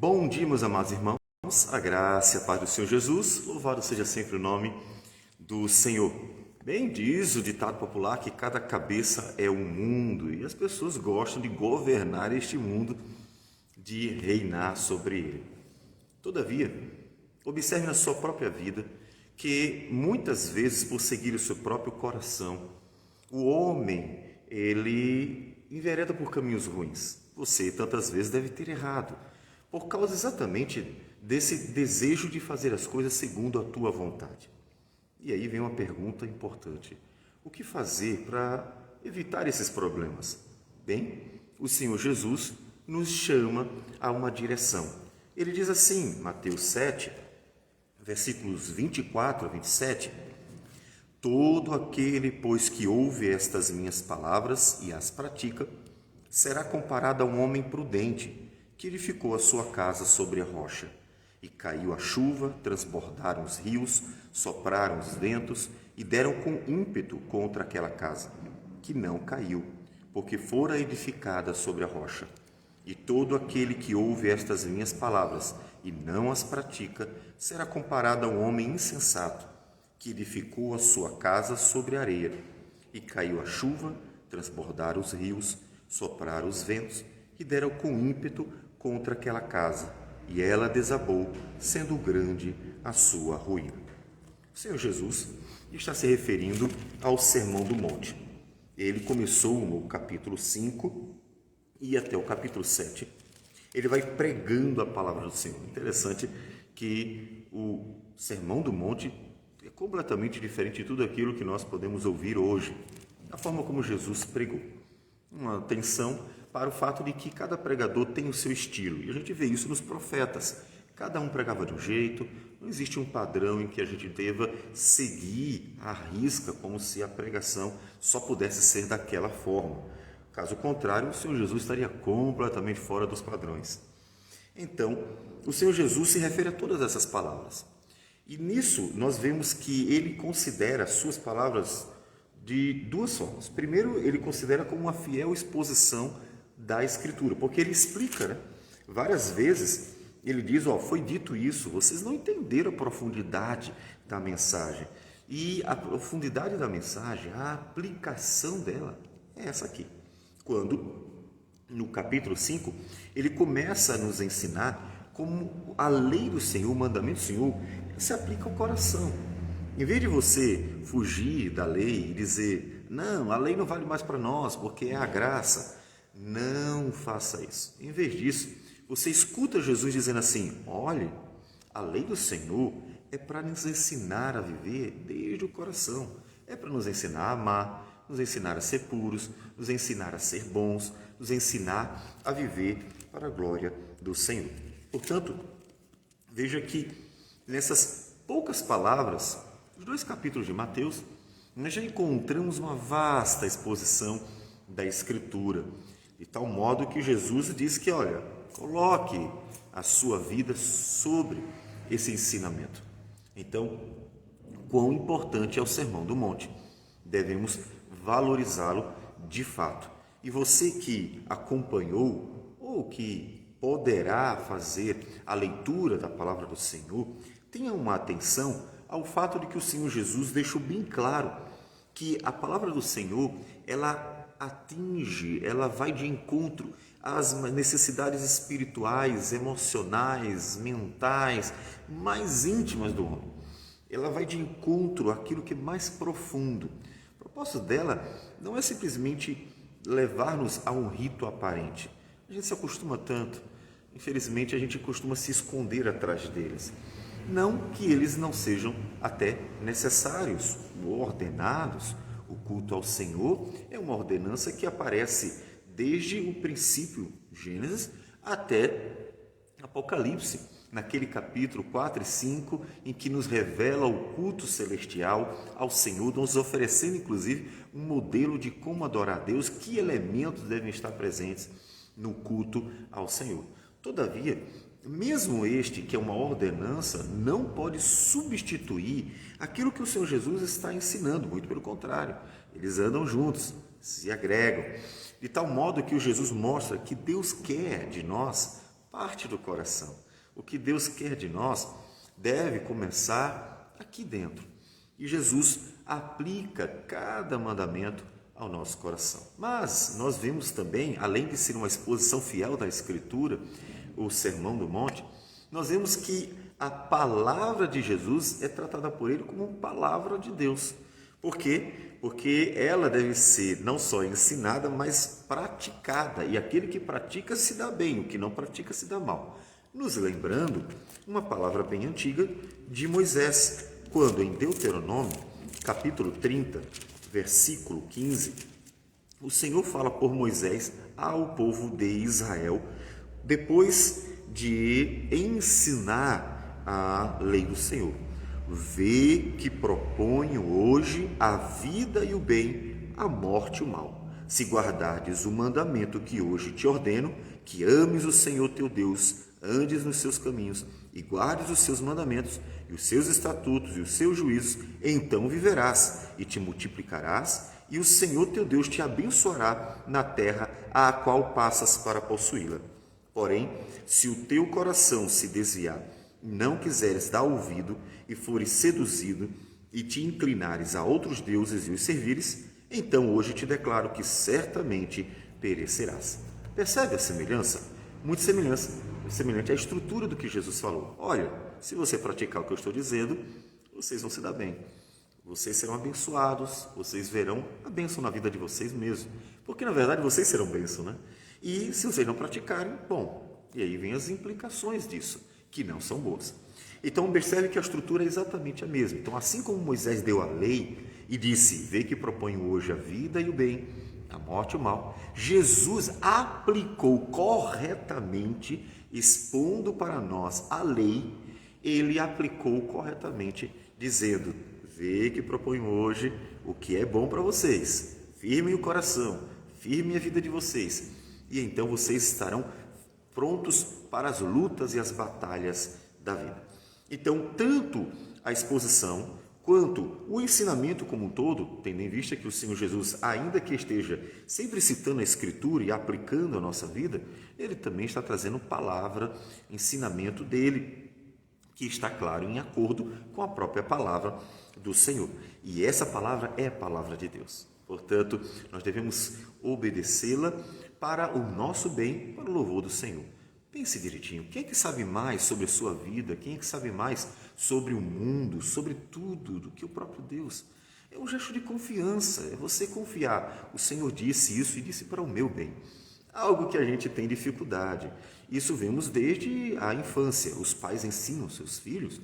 Bom dia, meus amados irmãos, a graça e a paz do Senhor Jesus, louvado seja sempre o nome do Senhor. Bem diz o ditado popular que cada cabeça é um mundo e as pessoas gostam de governar este mundo, de reinar sobre ele. Todavia, observe na sua própria vida que muitas vezes, por seguir o seu próprio coração, o homem, ele envereda por caminhos ruins. Você tantas vezes deve ter errado, por causa exatamente desse desejo de fazer as coisas segundo a tua vontade. E aí vem uma pergunta importante: o que fazer para evitar esses problemas? Bem, o Senhor Jesus nos chama a uma direção. Ele diz assim, Mateus 7, versículos 24 a 27, todo aquele, pois, que ouve estas minhas palavras e as pratica, será comparado a um homem prudente, que edificou a sua casa sobre a rocha. E caiu a chuva, transbordaram os rios, sopraram os ventos e deram com ímpeto contra aquela casa, que não caiu, porque fora edificada sobre a rocha. E todo aquele que ouve estas minhas palavras e não as pratica, será comparado a um homem insensato, que edificou a sua casa sobre a areia. E caiu a chuva, transbordaram os rios, sopraram os ventos e deram com ímpeto contra aquela casa, e ela desabou, sendo grande a sua ruína. O Senhor Jesus está se referindo ao Sermão do Monte. Ele começou no capítulo 5 e até o capítulo 7. Ele vai pregando a palavra do Senhor. Interessante que o Sermão do Monte é completamente diferente de tudo aquilo que nós podemos ouvir hoje, da forma como Jesus pregou. Uma atenção para o fato de que cada pregador tem o seu estilo, e a gente vê isso nos profetas. Cada um pregava de um jeito, não existe um padrão em que a gente deva seguir à risca, como se a pregação só pudesse ser daquela forma. Caso contrário, o Senhor Jesus estaria completamente fora dos padrões. Então, o Senhor Jesus se refere a todas essas palavras. E nisso nós vemos que ele considera as suas palavras de duas formas. Primeiro, ele considera como uma fiel exposição da Escritura, porque ele explica, várias vezes, ele diz, foi dito isso, vocês não entenderam a profundidade da mensagem. E a profundidade da mensagem, a aplicação dela é essa aqui. Quando, no capítulo 5, ele começa a nos ensinar como a lei do Senhor, o mandamento do Senhor, se aplica ao coração. Em vez de você fugir da lei e dizer, não, a lei não vale mais para nós, porque é a graça, não faça isso. Em vez disso, você escuta Jesus dizendo assim, olhe, a lei do Senhor é para nos ensinar a viver desde o coração, é para nos ensinar a amar, nos ensinar a ser puros, nos ensinar a ser bons, nos ensinar a viver para a glória do Senhor. Portanto, veja que nessas poucas palavras, os 2 capítulos de Mateus, nós já encontramos uma vasta exposição da Escritura, de tal modo que Jesus diz que, olha, coloque a sua vida sobre esse ensinamento. Então, quão importante é o Sermão do Monte. Devemos valorizá-lo de fato. E você que acompanhou ou que poderá fazer a leitura da palavra do Senhor, tenha uma atenção ao fato de que o Senhor Jesus deixou bem claro que a palavra do Senhor, ela atinge, ela vai de encontro às necessidades espirituais, emocionais, mentais, mais íntimas do homem. Ela vai de encontro àquilo que é mais profundo. O propósito dela não é simplesmente levar-nos a um rito aparente. A gente se acostuma tanto, infelizmente a gente costuma se esconder atrás deles. Não que eles não sejam até necessários ou ordenados. O culto ao Senhor é uma ordenança que aparece desde o princípio, Gênesis, até Apocalipse, naquele capítulo 4 e 5, em que nos revela o culto celestial ao Senhor, nos oferecendo inclusive um modelo de como adorar a Deus, que elementos devem estar presentes no culto ao Senhor. Todavia, mesmo este, que é uma ordenança, não pode substituir aquilo que o Senhor Jesus está ensinando, muito pelo contrário, eles andam juntos, se agregam, de tal modo que o Jesus mostra que Deus quer de nós parte do coração. O que Deus quer de nós deve começar aqui dentro. E Jesus aplica cada mandamento ao nosso coração. Mas nós vemos também, além de ser uma exposição fiel da Escritura, o Sermão do Monte, nós vemos que a palavra de Jesus é tratada por ele como palavra de Deus. Por quê? Porque ela deve ser não só ensinada, mas praticada. E aquele que pratica se dá bem, o que não pratica se dá mal. Nos lembrando uma palavra bem antiga de Moisés, quando em Deuteronômio, capítulo 30, versículo 15, o Senhor fala por Moisés ao povo de Israel, depois de ensinar a lei do Senhor. Vê que proponho hoje a vida e o bem, a morte e o mal. Se guardardes o mandamento que hoje te ordeno, que ames o Senhor teu Deus, andes nos seus caminhos e guardes os seus mandamentos e os seus estatutos e os seus juízos, então viverás e te multiplicarás, e o Senhor teu Deus te abençoará na terra a qual passas para possuí-la. Porém, se o teu coração se desviar, não quiseres dar ouvido e fores seduzido e te inclinares a outros deuses e os servires, então hoje te declaro que certamente perecerás. Percebe a semelhança? Muito semelhante à estrutura do que Jesus falou. Olha, se você praticar o que eu estou dizendo, vocês vão se dar bem. Vocês serão abençoados, vocês verão a bênção na vida de vocês mesmo. Porque, na verdade, vocês serão bênção, né? E se vocês não praticarem, bom, e aí vem as implicações disso, que não são boas. Então, percebe que a estrutura é exatamente a mesma. Então, assim como Moisés deu a lei e disse, vê que proponho hoje a vida e o bem, a morte e o mal, Jesus aplicou corretamente, expondo para nós a lei, ele aplicou corretamente, dizendo, vê que proponho hoje o que é bom para vocês, firmem o coração, firmem a vida de vocês, e então vocês estarão prontos para as lutas e as batalhas da vida. Então, tanto a exposição quanto o ensinamento como um todo, tendo em vista que o Senhor Jesus, ainda que esteja sempre citando a Escritura e aplicando a nossa vida, ele também está trazendo palavra, ensinamento dele, que está, claro, em acordo com a própria palavra do Senhor. E essa palavra é a palavra de Deus. Portanto, nós devemos obedecê-la para o nosso bem, para o louvor do Senhor. Pense direitinho, quem é que sabe mais sobre a sua vida? Quem é que sabe mais sobre o mundo, sobre tudo, do que o próprio Deus? É um gesto de confiança, é você confiar. O Senhor disse isso e disse para o meu bem. Algo que a gente tem dificuldade. Isso vemos desde a infância. Os pais ensinam seus filhos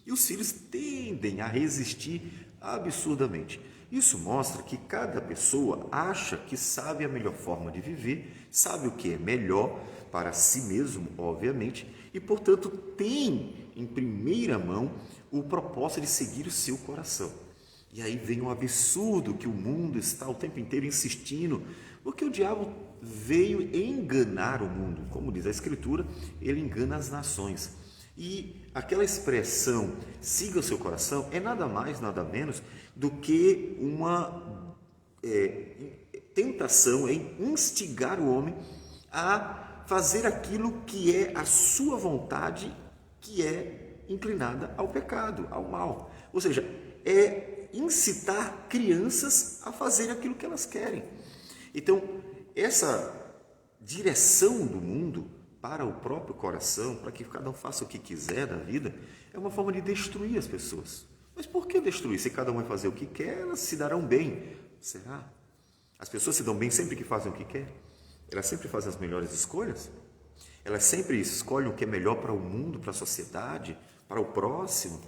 e os filhos tendem a resistir absurdamente. Isso mostra que cada pessoa acha que sabe a melhor forma de viver, sabe o que é melhor para si mesmo, obviamente, e, portanto, tem em primeira mão o propósito de seguir o seu coração. E aí vem um absurdo que o mundo está o tempo inteiro insistindo, porque o diabo veio enganar o mundo. Como diz a Escritura, ele engana as nações. E aquela expressão, siga o seu coração, é nada mais, nada menos do que uma tentação em instigar o homem a fazer aquilo que é a sua vontade, que é inclinada ao pecado, ao mal. Ou seja, é incitar crianças a fazer aquilo que elas querem. Então, essa direção do mundo para o próprio coração, para que cada um faça o que quiser da vida, é uma forma de destruir as pessoas. Mas por que destruir? Se cada um vai fazer o que quer, elas se darão bem. Será? As pessoas se dão bem sempre que fazem o que quer? Elas sempre fazem as melhores escolhas? Elas sempre escolhem o que é melhor para o mundo, para a sociedade, para o próximo?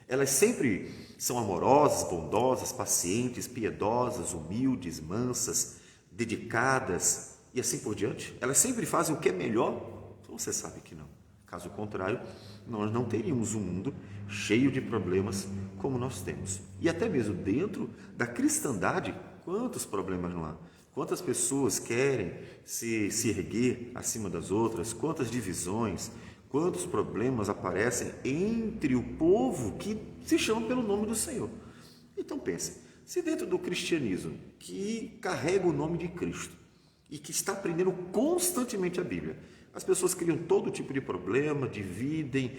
Elas sempre são amorosas, bondosas, pacientes, piedosas, humildes, mansas, dedicadas e assim por diante? Elas sempre fazem o que é melhor? Você sabe que não. Caso contrário, nós não teríamos um mundo cheio de problemas como nós temos. E até mesmo dentro da cristandade, quantos problemas não há? Quantas pessoas querem se erguer acima das outras? Quantas divisões? Quantos problemas aparecem entre o povo que se chama pelo nome do Senhor? Então pense, se dentro do cristianismo, que carrega o nome de Cristo e que está aprendendo constantemente a Bíblia, As pessoas criam todo tipo de problema, dividem,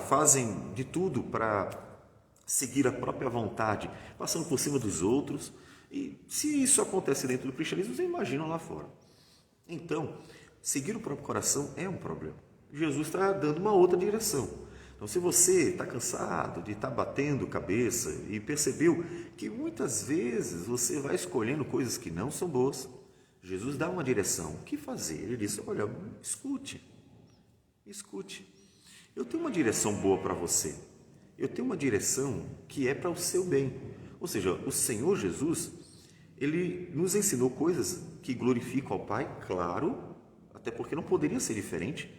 fazem de tudo para seguir a própria vontade, passando por cima dos outros. E se isso acontece dentro do cristianismo, você imagina lá fora. Então, seguir o próprio coração é um problema. Jesus está dando uma outra direção. Então, se você está cansado de estar batendo cabeça e percebeu que muitas vezes você vai escolhendo coisas que não são boas, Jesus dá uma direção. O que fazer? Ele diz, olha, escute. Eu tenho uma direção boa para você. Eu tenho uma direção que é para o seu bem. Ou seja, o Senhor Jesus, Ele nos ensinou coisas que glorificam ao Pai, claro, até porque não poderia ser diferente,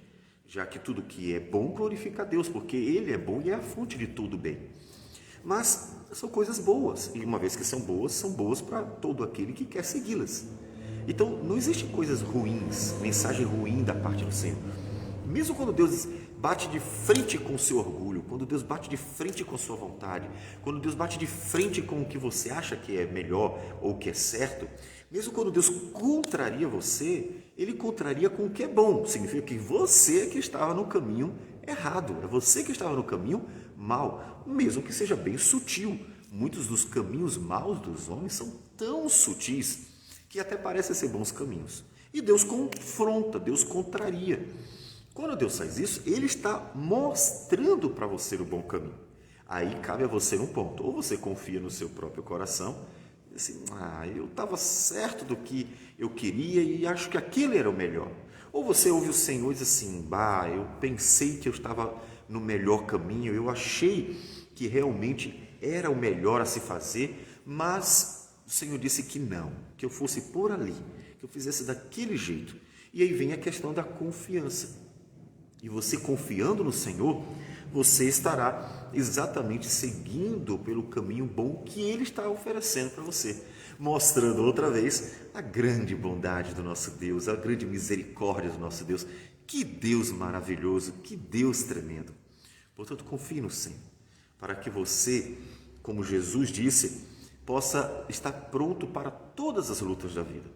já que tudo que é bom glorifica a Deus, porque Ele é bom e é a fonte de todo bem. Mas são coisas boas, e uma vez que são boas para todo aquele que quer segui-las. Então, não existem coisas ruins, mensagem ruim da parte do Senhor. Mesmo quando Deus bate de frente com o seu orgulho, quando Deus bate de frente com a sua vontade, quando Deus bate de frente com o que você acha que é melhor ou que é certo, mesmo quando Deus contraria você, Ele contraria com o que é bom. Significa que você é que estava no caminho errado, é você que estava no caminho mal, mesmo que seja bem sutil. Muitos dos caminhos maus dos homens são tão sutis que até parecem ser bons caminhos. E Deus confronta, Deus contraria. Quando Deus faz isso, Ele está mostrando para você o bom caminho. Aí cabe a você um ponto. Ou você confia no seu próprio coração, e assim, eu estava certo do que eu queria e acho que aquele era o melhor. Ou você ouve o Senhor e diz assim, eu pensei que eu estava no melhor caminho, eu achei que realmente era o melhor a se fazer, mas o Senhor disse que não, que eu fosse por ali, que eu fizesse daquele jeito. E aí vem a questão da confiança. E você confiando no Senhor, você estará exatamente seguindo pelo caminho bom que Ele está oferecendo para você, mostrando outra vez a grande bondade do nosso Deus, a grande misericórdia do nosso Deus. Que Deus maravilhoso, que Deus tremendo. Portanto, confie no Senhor, para que você, como Jesus disse, possa estar pronto para todas as lutas da vida.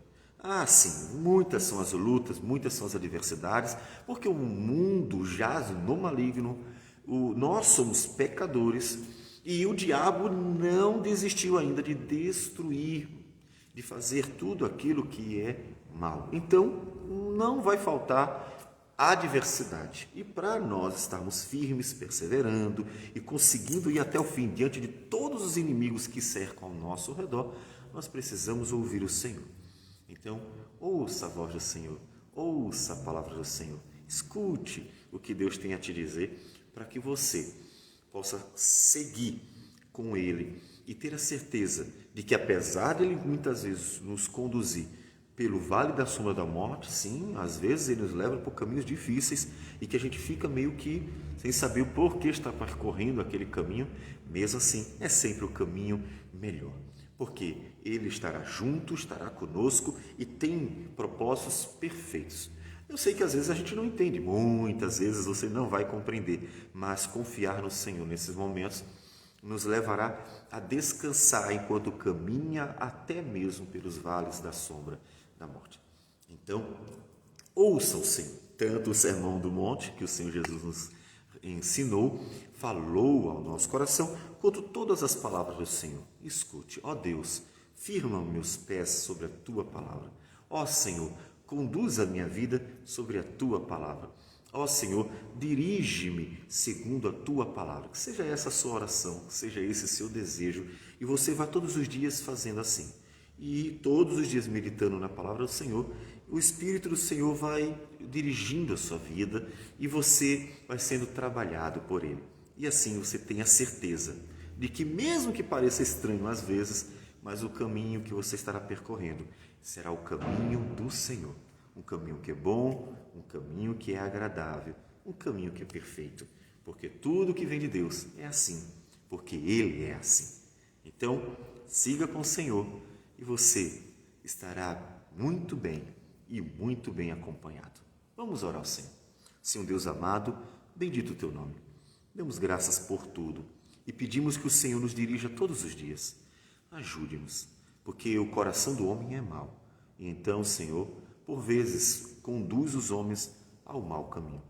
Sim, muitas são as lutas, muitas são as adversidades, porque o mundo jaz no maligno, nós somos pecadores e o diabo não desistiu ainda de destruir, de fazer tudo aquilo que é mal. Então, não vai faltar adversidade. E para nós estarmos firmes, perseverando e conseguindo ir até o fim, diante de todos os inimigos que cercam ao nosso redor, nós precisamos ouvir o Senhor. Então, ouça a voz do Senhor, ouça a palavra do Senhor, escute o que Deus tem a te dizer para que você possa seguir com Ele e ter a certeza de que, apesar de Ele muitas vezes nos conduzir pelo vale da sombra da morte, sim, às vezes Ele nos leva por caminhos difíceis e que a gente fica meio que sem saber o porquê está percorrendo aquele caminho, mesmo assim é sempre o caminho melhor. Porque Ele estará junto, estará conosco e tem propósitos perfeitos. Eu sei que às vezes a gente não entende, muitas vezes você não vai compreender, mas confiar no Senhor nesses momentos nos levará a descansar enquanto caminha até mesmo pelos vales da sombra da morte. Então, ouça o Senhor, tanto o Sermão do Monte, que o Senhor Jesus nos ensinou, falou ao nosso coração, quanto todas as palavras do Senhor. Escute, ó Deus, firma meus pés sobre a Tua palavra. Ó Senhor, conduz a minha vida sobre a Tua palavra. Ó Senhor, dirige-me segundo a Tua palavra. Que seja essa a sua oração, que seja esse o seu desejo, e você vai todos os dias fazendo assim. E todos os dias meditando na palavra do Senhor, o Espírito do Senhor vai dirigindo a sua vida e você vai sendo trabalhado por Ele. E assim você tem a certeza de que, mesmo que pareça estranho às vezes, mas o caminho que você estará percorrendo será o caminho do Senhor. Um caminho que é bom, um caminho que é agradável, um caminho que é perfeito. Porque tudo que vem de Deus é assim, porque Ele é assim. Então, siga com o Senhor e você estará muito bem e muito bem acompanhado. Vamos orar ao Senhor. Senhor Deus amado, bendito o Teu nome. Damos graças por tudo e pedimos que o Senhor nos dirija todos os dias. Ajude-nos, porque o coração do homem é mau. E então, Senhor, por vezes conduz os homens ao mau caminho.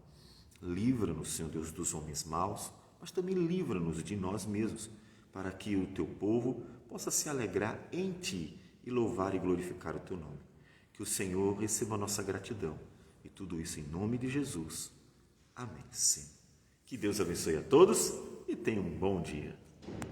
Livra-nos, Senhor Deus, dos homens maus, mas também livra-nos de nós mesmos, para que o teu povo possa se alegrar em ti e louvar e glorificar o teu nome. Que o Senhor receba a nossa gratidão. E tudo isso em nome de Jesus. Amém. Sim. Que Deus abençoe a todos e tenha um bom dia.